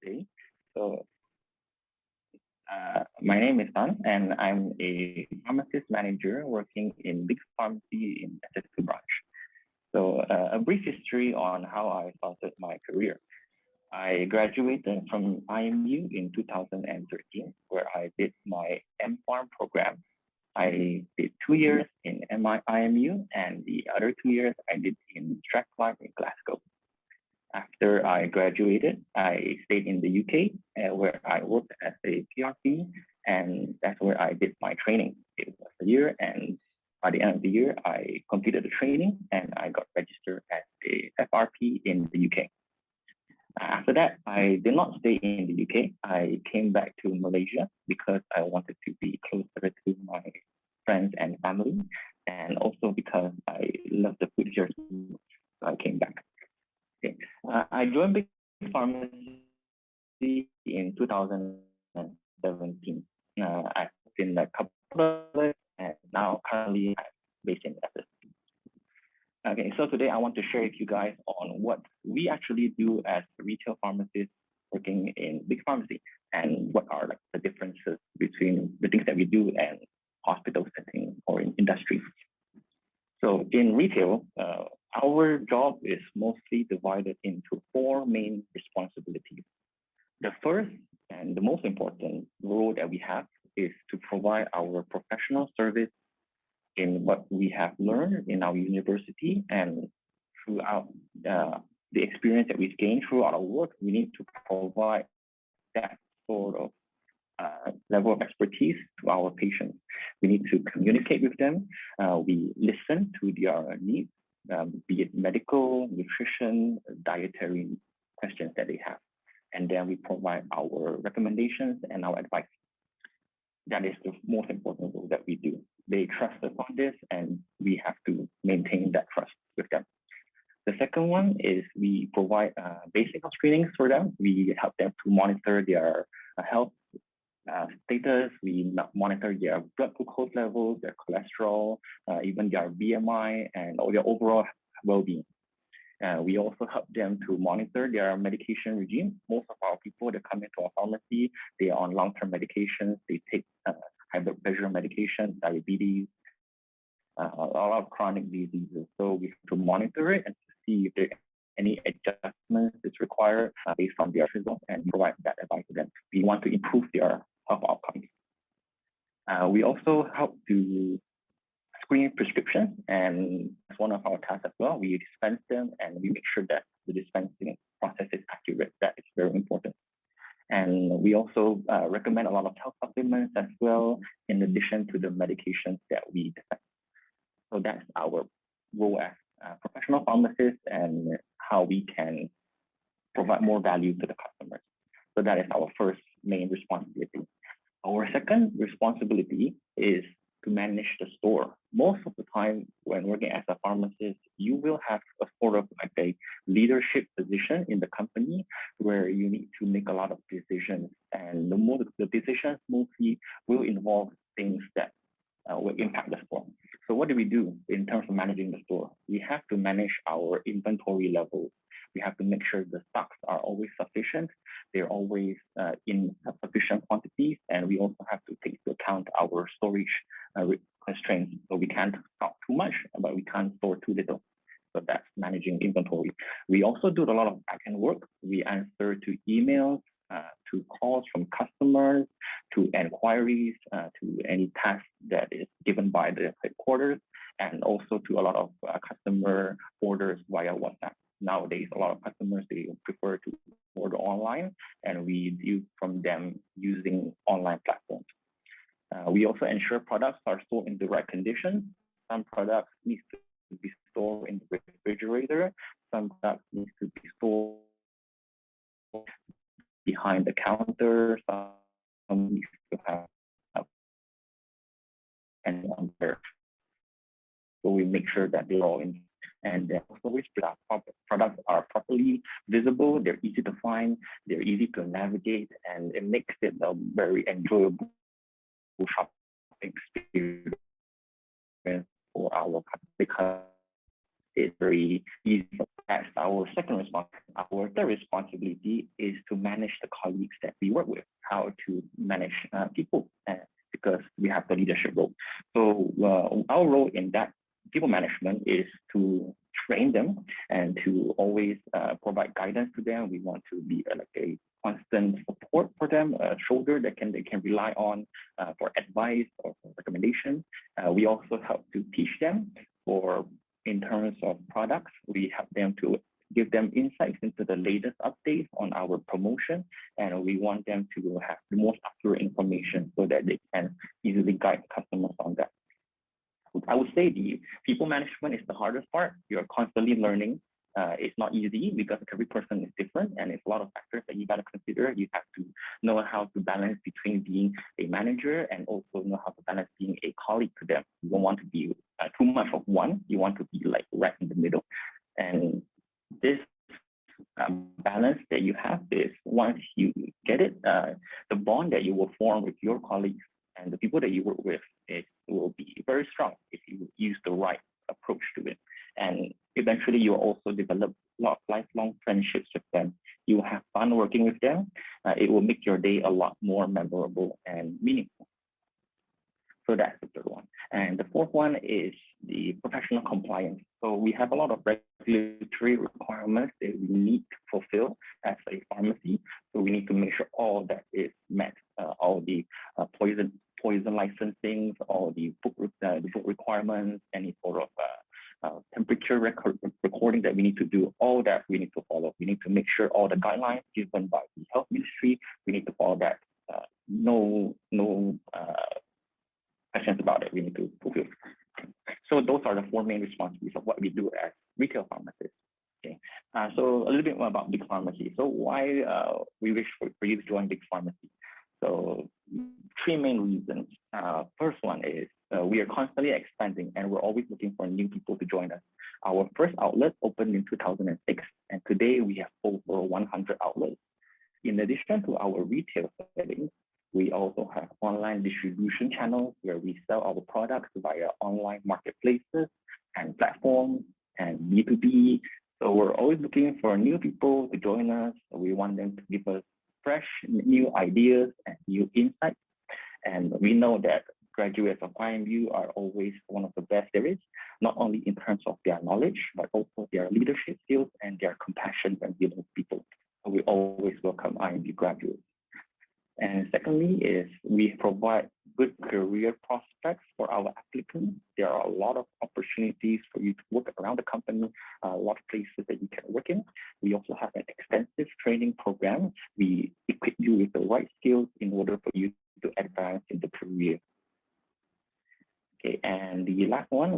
today. So my name is Tan, and I'm a pharmacist manager working in big pharmacy in SS2 branch. So a brief history on how I started my career. I graduated from IMU in 2013, where I did my MPharm program. I did 2 years in IMU, and the other 2 years I did in Strathclyde in Glasgow. After I graduated, I stayed in the UK, where I worked as a PRP, and that's where I did my training. It was a year, and by the end of the year, I completed the training and I got registered as a FRP in the UK. After that, I did not stay in the UK. I came back to Malaysia because I wanted to be closer to my friends and family, and also because I love the food here, so I came back. Okay. I joined Big Pharmacy in 2017. I've been a couple of years, and now currently I'm based in SS. Okay, so today I want to share with you guys on what we actually do as retail pharmacists working in big pharmacy, and what are the differences between the things that we do and hospital setting or in industry. So in retail, our job is mostly divided into 4 main responsibilities. The first and the most important role that we have is to provide our professional service in what we have learned in our university and throughout the experience that we've gained throughout our work. We need to provide that sort of level of expertise to our patients. We need to communicate with them. We listen to their needs, be it medical, nutrition, dietary questions that they have. And then we provide our recommendations and our advice. That is the most important role that we do. They trust us on this, and we have to maintain that trust with them. The second one is we provide basic screenings for them. We help them to monitor their health status. We monitor their blood glucose levels, their cholesterol, even their BMI, and all their overall well-being. We also help them to monitor their medication regime. Most of our people that come into our pharmacy, they are on long-term medications. They take high blood pressure medication, diabetes, a lot of chronic diseases. So we have to monitor it and to see if there are any adjustments that's required based on their results, and provide that advice to them. We want to improve their health outcomes. We also help to screen prescriptions, and as one of our tasks as well, we dispense them and we make sure that the dispensing process is accurate. That is very important. And we also recommend a lot of health supplements as well, in addition to the medications that we dispense. So that's our role as professional pharmacists and how we can provide more value to the customers. So that is our first main responsibility. Our second responsibility is to manage the store. Most of the time when working as a pharmacist, you will have a sort of like a leadership position in the company where you need to make a lot of decisions, and the decisions mostly will involve things that will impact the store. So what do we do in terms of managing the store? We have to manage our inventory levels. We have to make sure the stocks are always sufficient. They're always in sufficient quantities, and we also have to take into account our storage constraints. So we can't stock too much, but we can't store too little. So that's managing inventory. We also do a lot of back-end work. We answer to emails, to calls from customers, to inquiries, to any task that is given by the headquarters, and also to a lot of customer orders via WhatsApp. Nowadays, a lot of customers, they prefer to order online, and we deal from them using online platforms. We also ensure products are stored in the right condition. Some products need to be stored in the refrigerator. Some products need to be stored behind the counter. Some need to have and on there. So we make sure that they're all in. And then also which products are properly visible, they're easy to find, they're easy to navigate, and it makes it a very enjoyable shopping experience for our customers, because it's very easy to That's our second responsibility. Our third responsibility is to manage the colleagues that we work with, how to manage people, because we have the leadership role. So our role in that people management is to train them and to always provide guidance to them. We want to be like a constant support for them, a shoulder that they can rely on for advice or for recommendation. We also help to teach them in terms of products. We help them to give them insights into the latest updates on our promotion, and we want them to have the most accurate information so that they can easily guide customers on that. I would say the people management is the hardest part. You're constantly learning. It's not easy because every person is different, and it's a lot of factors that you got to consider. You have to know how to balance between being a manager and also know how to balance being a colleague to them. You don't want to be too much of one. You want to be like right in the middle. And this balance that you have is, once you get it, the bond that you will form with your colleagues and the people that you work with, it will be very strong if you use the right approach to it. And eventually you'll also develop a lot of lifelong friendships with them. You will have fun working with them. It will make your day a lot more memorable and meaningful. So that's the third one. And the fourth one is the professional compliance. So we have a lot of regulatory requirements that we need to fulfill as a pharmacy. So we need to make sure all that is met, all the poison licensing, all the book requirements, any sort of temperature recording that we need to do, all that we need to follow. We need to make sure all the guidelines given by the health ministry, we need to follow that. No questions about it, we need to fulfill. So those are the four main responsibilities of what we do as retail pharmacists. Okay, so a little bit more about Big Pharmacy. So why we wish for you to join Big Pharmacy? So three main reasons. First one is we are constantly expanding and we're always looking for new people to join us. Our first outlet opened in 2006, and today we have over 100 outlets. In addition to our retail settings, we also have online distribution channels where we sell our products via online marketplaces and platforms and B2B. So we're always looking for new people to join us. We want them to give us fresh, new ideas and new insights. And we know that graduates of IMU are always one of the best there is, not only in terms of their knowledge, but also their leadership skills and their compassion when dealing with people. So we always welcome IMU graduates. And secondly is we provide good career prospects for our applicants. There are a lot of opportunities for you to work around the company, a lot of places that you can work in. We also have an extensive training program. We equip you with the right skills in order for you to advance in the career. Okay, and the last one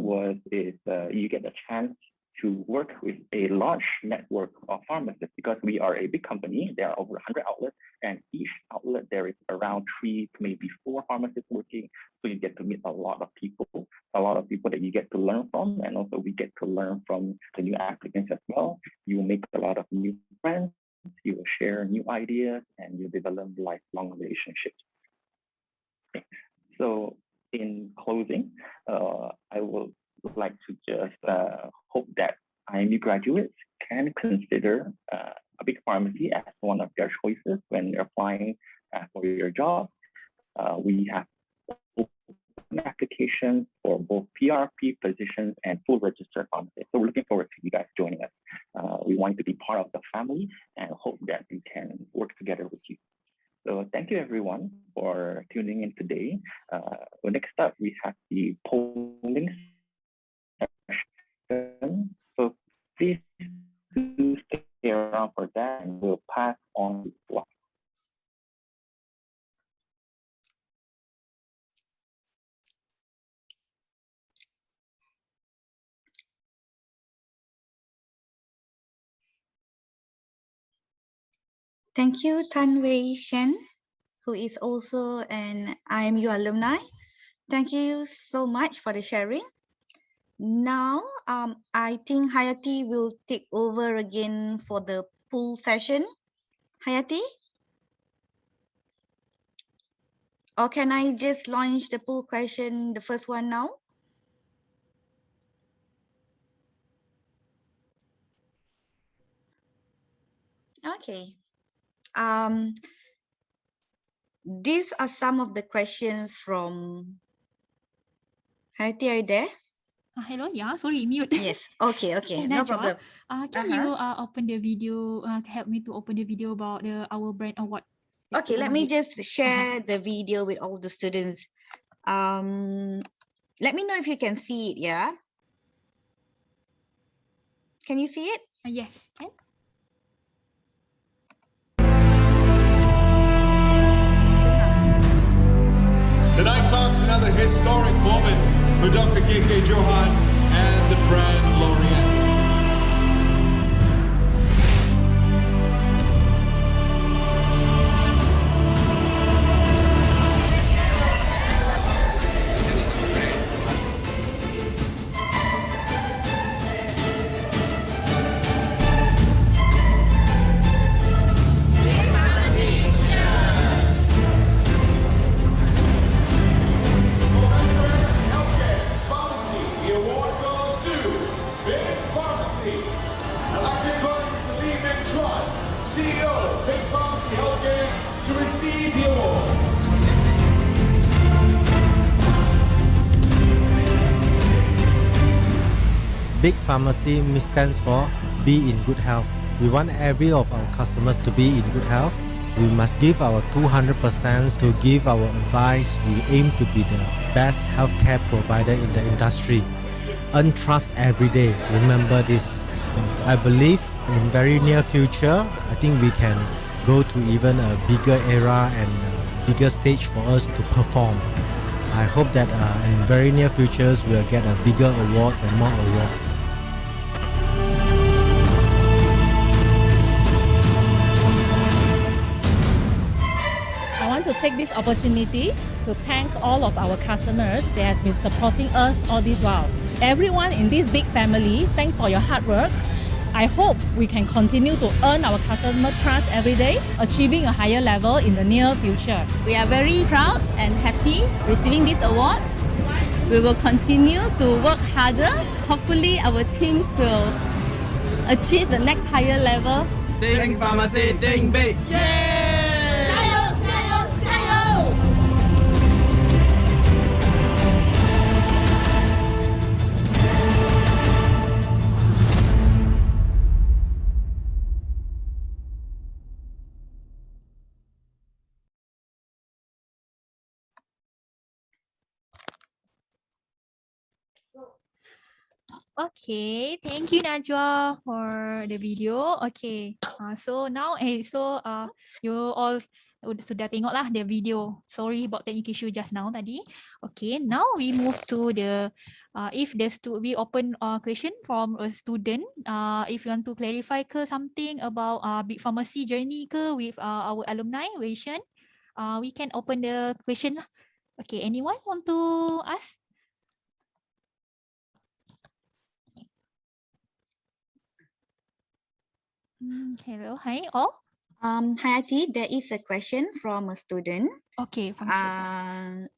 is you get a chance to work with a large network of pharmacists, because we are a big company. There are over 100 outlets, and each outlet there is around 3 to maybe 4 pharmacists working. So you get to meet a lot of people that you get to learn from, and also we get to learn from the new applicants as well. You will make a lot of new friends, you will share new ideas, and you develop lifelong relationships. Okay. So in closing, I will like to just hope that IMU graduates can consider a Big Pharmacy as one of their choices when they're applying for your job. We have applications for both PRP positions and full registered pharmacists. So we're looking forward to you guys joining us. We want to be part of the family and hope that we can work together with you. So thank you everyone for tuning in today. Next up, we have the polling session. So please do stay around for that, and we'll pass on the slide. Thank you, Tan Wei Shen, who is also an IMU alumni. Thank you so much for the sharing. Now, I think Hayati will take over again for the poll session. Hayati? Or can I just launch the poll question, the first one now? Okay. These are some of the questions from Hayati. Are you there? Hello, yeah, sorry, mute. Yes. Okay. Okay. No Najwa, problem. can you open the video? Help me to open the video about our brand award. Okay. Let me just share the video with all the students. Let me know if you can see it. Yeah. Can you see it? Yes, can. Tonight marks another historic moment for Dr. K.K. Johan and the brand L'Oreal. CEO of Big Pharmacy Healthcare to receive the award. Big Pharmacy stands for Be in Good Health. We want every of our customers to be in good health. We must give our 200% to give our advice. We aim to be the best healthcare provider in the industry. Earn trust every day. Remember this. I believe in very near future, I think we can go to even a bigger era and a bigger stage for us to perform. I hope that in very near futures we'll get a bigger awards and more awards. I want to take this opportunity to thank all of our customers that has been supporting us all this while. Everyone in this big family, thanks for your hard work. I hope we can continue to earn our customer trust every day, achieving a higher level in the near future. We are very proud and happy receiving this award. We will continue to work harder. Hopefully our teams will achieve the next higher level. Think Pharmacy, think big! Okay, thank you Najwa for the video. Okay, so now you all sudah tengok lah the video. Sorry about technical issue just now tadi. Okay, now we move to the if there's we open question from a student. If you want to clarify ke something about Big Pharmacy journey ke with our alumni, Shen, we can open the question lah. Okay, anyone want to ask? Hello, hi all. Hayati, there is a question from a student. Okay, from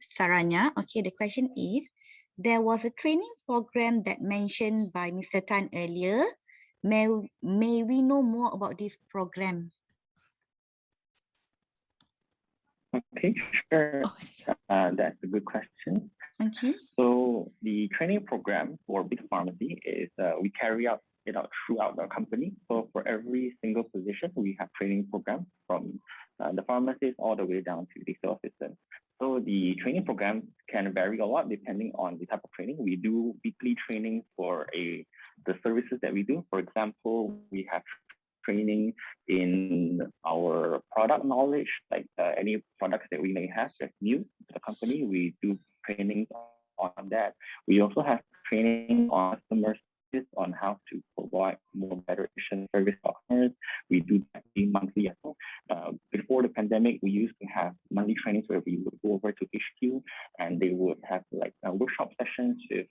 Saranya. Okay, the question is, there was a training program that mentioned by Mr. Tan earlier. May we know more about this program? Okay, sure. That's a good question. Okay. So the training program for Big Pharmacy is we carry out it out throughout our company. So for every single position, we have training programs from the pharmacist all the way down to the sales assistant. So the training program can vary a lot depending on the type of training. We do weekly training for the services that we do. For example, we have training in our product knowledge, like any products that we may have that's new to the company. We do trainings on that. We also have training on customer service, on how to provide more better efficient service to customers. We do that monthly as well. Before the pandemic, we used to have monthly trainings where we would go over to HQ and they would have like workshop sessions with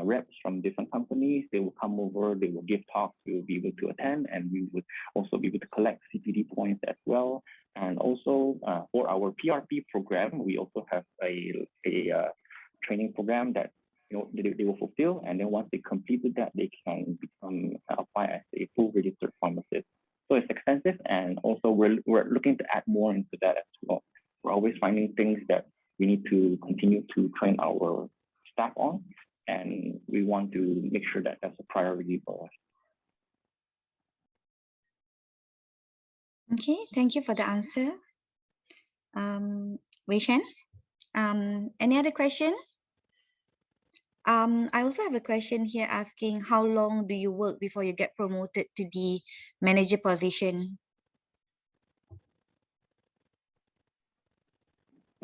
reps from different companies. They will come over, they will give talks, we will be able to attend, and we would also be able to collect CPD points as well. And also for our PRP program, we also have a training program that they will fulfill, and then once they completed that, they can apply as a full registered pharmacist. So it's extensive, and also we're looking to add more into that as well. We're always finding things that we need to continue to train our staff on, and we want to make sure that that's a priority for us. Okay, thank you for the answer. Wei Shen, any other question? I also have a question here asking how long do you work before you get promoted to the manager position?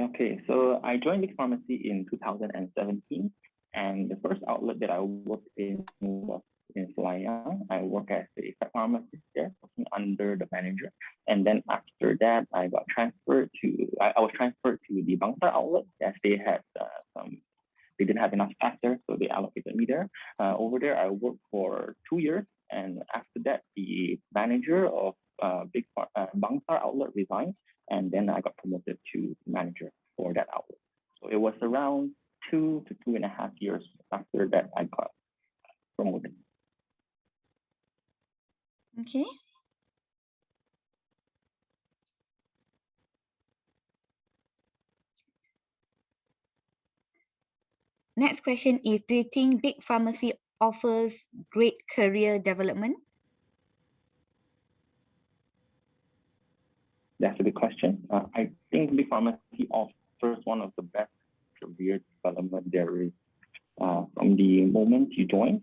Okay, so I joined Big Pharmacy in 2017, and the first outlet that I worked in was in Selayang. I work as a pharmacist there, working under the manager. And then after that, I got transferred to, I was transferred to the Bangsar outlet as they had they didn't have enough staff there, so they allocated me there. Over there, I worked for 2 years, and after that, the manager of Bangsar outlet resigned, and then I got promoted to manager for that outlet. So it was around 2 to 2.5 years after that I got promoted. Okay. Next question is, do you think Big Pharmacy offers great career development? That's a good question. I think Big Pharmacy offers one of the best career development there is. From the moment you join,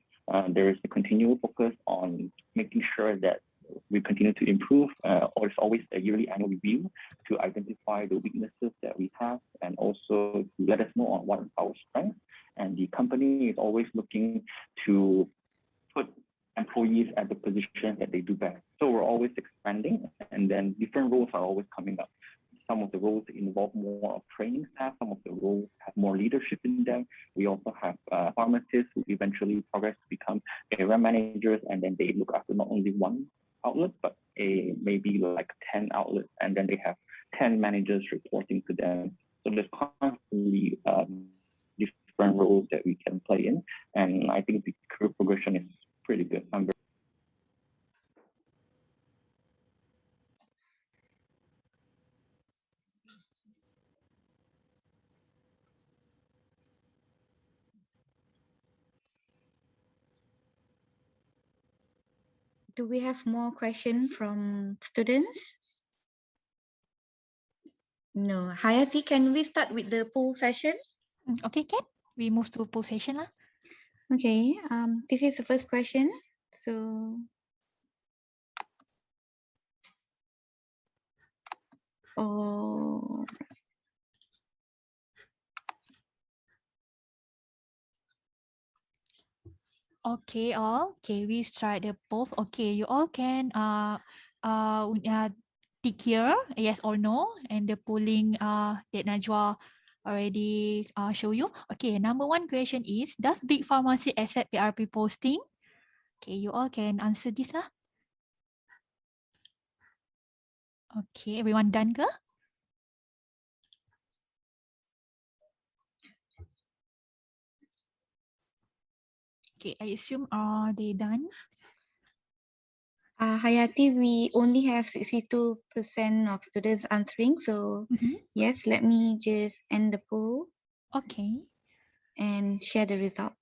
there is a continual focus on making sure that we continue to improve, or it's always a yearly annual review to identify the weaknesses that we have and also to let us know on what is our strengths. And the company is always looking to put employees at the position that they do best. So we're always expanding, and then different roles are always coming up. Some of the roles involve more of training staff, some of the roles have more leadership in them. We also have pharmacists who eventually progress to become area managers, and then they look after not only one outlet, but maybe like 10 outlets, and then they have 10 managers reporting to them. So there's constantly different roles that we can play in, and I think the career progression is pretty good. Do we have more questions from students? No. Hayati, can we start with the poll session? Okay, can we move to poll session lah? Okay, this is the first question. So, oh, Okay, okay, we start the polls. Okay, you all can tick here yes or no, and the polling that Najwa already show you. Okay, number 1 question is, does Big Pharmacy accept PRP posting? Okay, you all can answer this lah. Okay, everyone done ke? Okay, I assume they done. Hayati, we only have 62% of students answering. So yes, let me just end the poll. Okay. And share the result.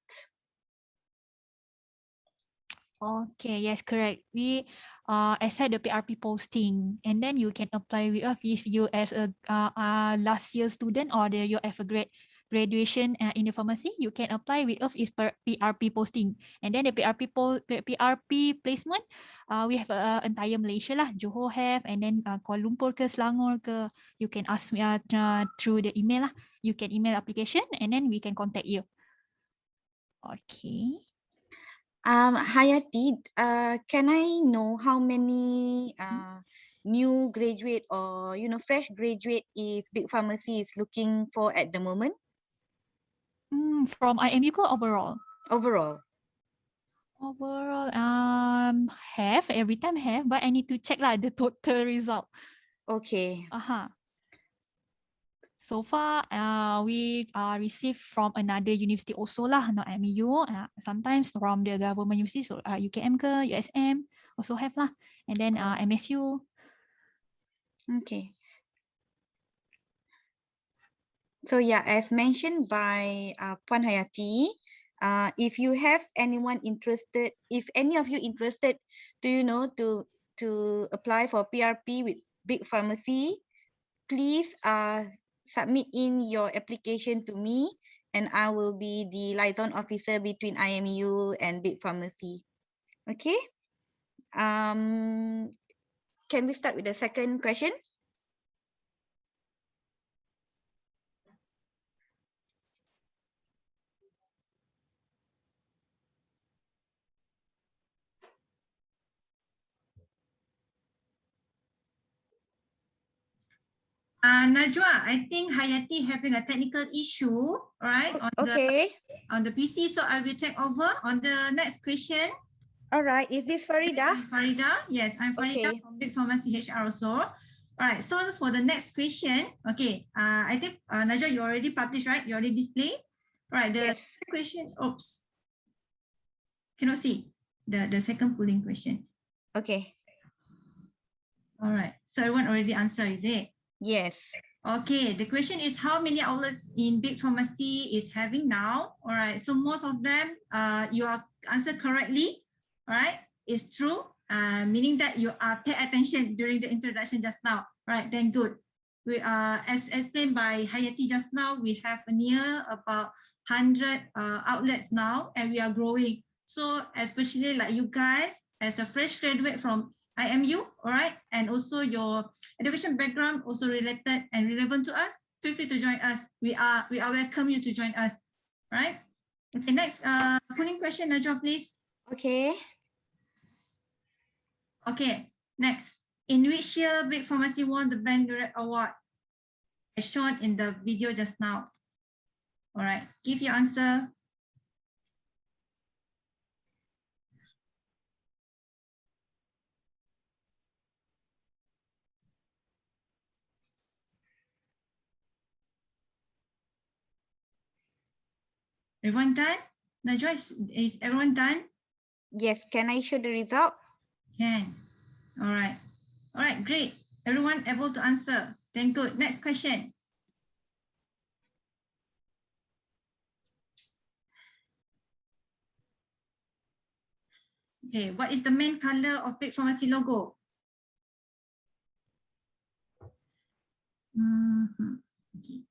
Okay, yes, correct. We accept the PRP posting, and then you can apply with us if you as a last year student or you have a graduation in the pharmacy. You can apply with us is per PRP posting, and then the PRP placement. We have entire Malaysia lah, Johor have, and then Kuala Lumpur ke Selangor ke. You can ask me through the email lah. You can email application, and then we can contact you. Okay. Hayati, can I know how many new graduate or fresh graduate is Big Pharmacy is looking for at the moment? From IMU ko overall? Overall. Overall, have every time have, but I need to check lah the total result. Okay. So far, we received from another university also lah, not MU. Sometimes from the government university, so UKM ke, USM. also have lah. And then MSU. Okay. So yeah, as mentioned by Puan Hayati, if you have anyone interested, if any of you interested to apply for PRP with Big Pharmacy, please submit in your application to me, and I will be the liaison officer between IMU and Big Pharmacy. Okay. Can we start with the second question? Najwa, I think Hayati having a technical issue, all right, on the PC. So I will take over on the next question. All right, is this Farida? Farida, yes, I'm Farida from Big Pharmacy HR also. All right, so for the next question, okay, I think Najwa, you already published, right? You already displayed. All right, the second question, oops, cannot see the second polling question. Okay. All right, so everyone already answered, is it? Yes. Okay, the question is how many outlets in Big Pharmacy is having now? All right, so most of them, you are answered correctly. All right, it's true, meaning that you pay attention during the introduction just now. All right, then good. We as explained by Hayati just now, we have near about 100 outlets now, and we are growing. So especially like you guys, as a fresh graduate from IMU, all right, and also your education background also related and relevant to us, feel free to join us. We are welcome you to join us, right? Okay, next polling question, Najwa, please. Okay. Okay, next. In which year Big Pharmacy won the Brand Direct Award, as shown in the video just now? All right, give your answer. Everyone done? Najwa, is everyone done? Yes, can I show the result? Can. All right. All right, great. Everyone able to answer. Then good. Next question. Okay, what is the main color of Big Pharmacy logo? Okay.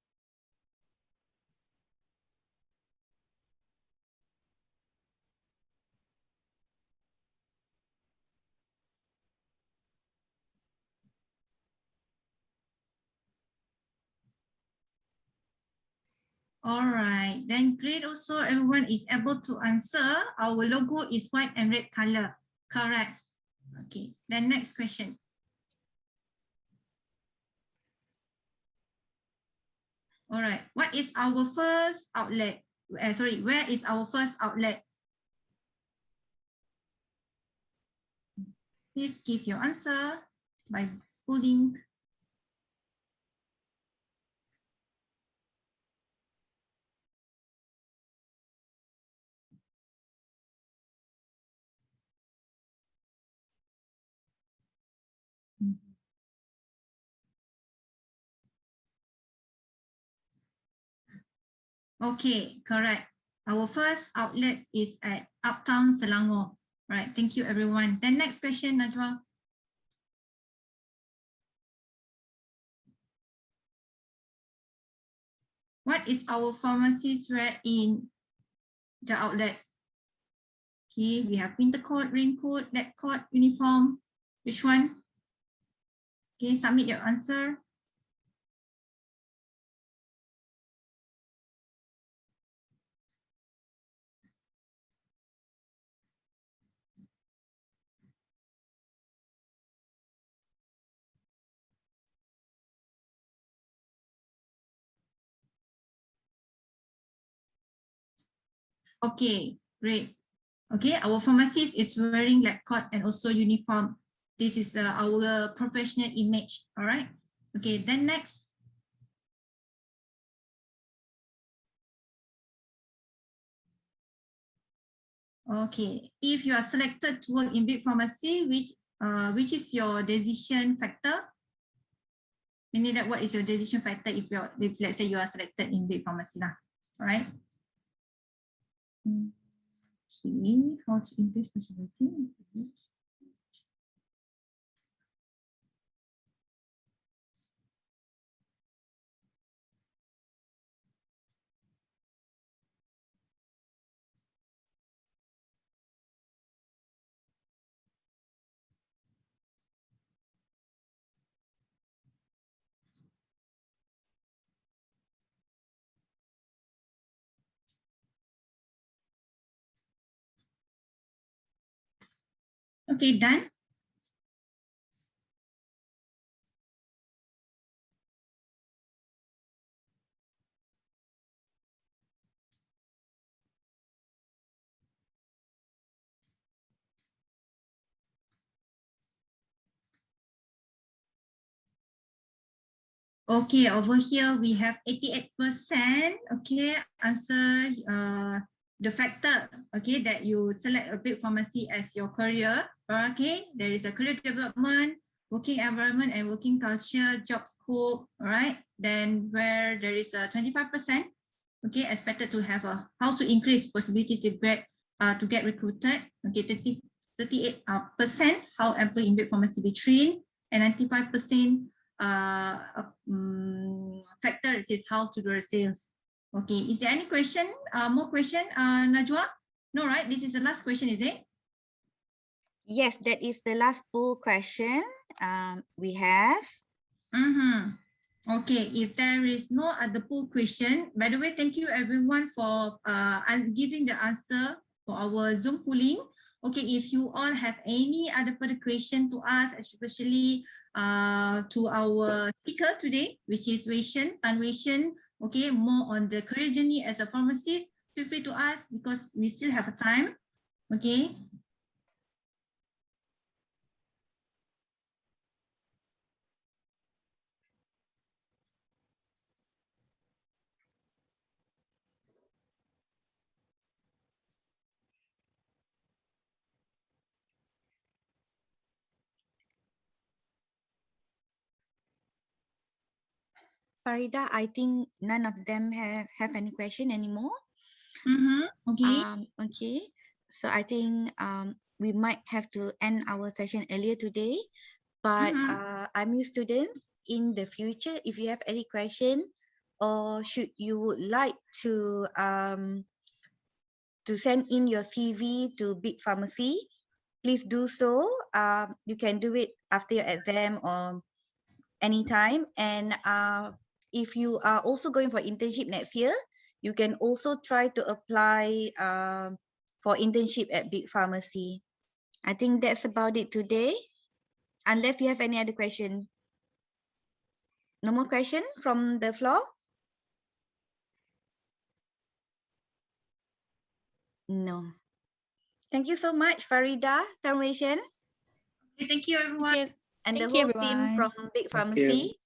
All right, then great. Also, everyone is able to answer. Our logo is white and red color. Correct. Okay, then next question. All right, what is our first outlet? Sorry, where is our first outlet? Please give your answer by pulling. Okay, correct. Our first outlet is at Uptown Selangor. Right, thank you everyone. Then next question, Najwa. What is our pharmacies wear in the outlet? Okay, we have winter coat, raincoat, lab coat, uniform. Which one? Okay, submit your answer. Okay, great. Okay, our pharmacist is wearing lab coat and also uniform. This is our professional image. All right. Okay, then next. Okay, if you are selected to work in big pharmacy, which is your decision factor? Meaning that what is your decision factor if let's say you are selected in big pharmacy lah, all right? Okay, how to increase possibility? Okay, done. Okay, over here we have 88%. Okay, answer the factor. Okay, that you select a big pharmacy as your career. Okay, there is a career development, working environment, and working culture, job scope. All right, then where there is a 25%. Okay, expected to have a how to increase possibility to get recruited. Okay, 38% how employee in big pharmacy be trained, and 95%. Factor is how to do the sales. Okay, is there any question? More question, Najwa? No, right? This is the last question, is it? Yes, that is the last poll question we have. Okay, if there is no other poll question, by the way, thank you everyone for giving the answer for our Zoom polling. Okay, if you all have any other further question to ask, especially to our speaker today, which is Shen, Shen, okay, more on the career journey as a pharmacist, feel free to ask because we still have a time, okay. Farida, I think none of them have any question anymore. Okay. Okay. So I think we might have to end our session earlier today. But I'm your students. In the future, if you have any question or should you would like to send in your CV to Big Pharmacy, please do so. You can do it after your exam or anytime. And if you are also going for internship next year, you can also try to apply for internship at Big Pharmacy. I think that's about it today. Unless you have any other question. No more question from the floor? No. Thank you so much, Farida, Shen. Thank you, everyone. Okay. And Thank the you, whole team everyone. from Big Pharmacy.